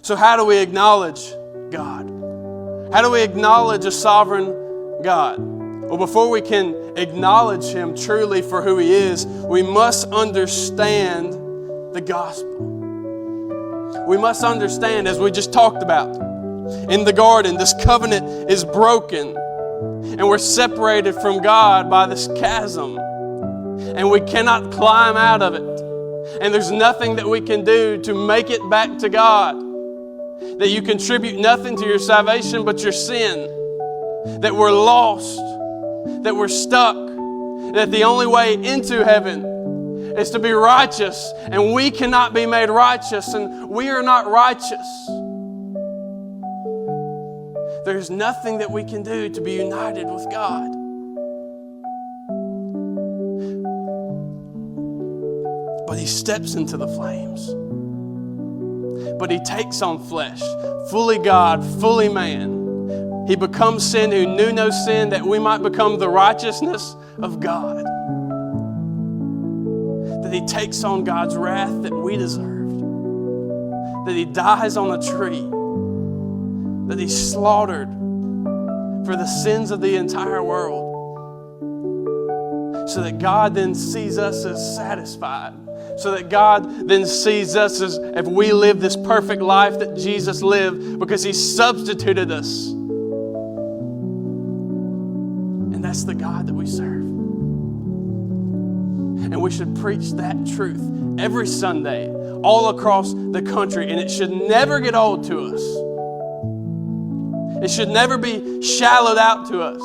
So how do we acknowledge God? How do we acknowledge a sovereign God? Well, before we can acknowledge Him truly for who He is, we must understand the gospel. We must understand, as we just talked about, in the garden, this covenant is broken, and we're separated from God by this chasm, and we cannot climb out of it. And there's nothing that we can do to make it back to God. That you contribute nothing to your salvation but your sin. That we're lost. That we're stuck. That the only way into heaven is to be righteous. And we cannot be made righteous. And we are not righteous. There's nothing that we can do to be united with God. But He steps into the flames. But He takes on flesh, fully God, fully man. He becomes sin who knew no sin, that we might become the righteousness of God. That He takes on God's wrath that we deserved. That He dies on a tree. That He's slaughtered for the sins of the entire world. So that God then sees us as satisfied. So that God then sees us as if we live this perfect life that Jesus lived, because He substituted us. And that's the God that we serve. And we should preach that truth every Sunday all across the country. And it should never get old to us. It should never be shallowed out to us.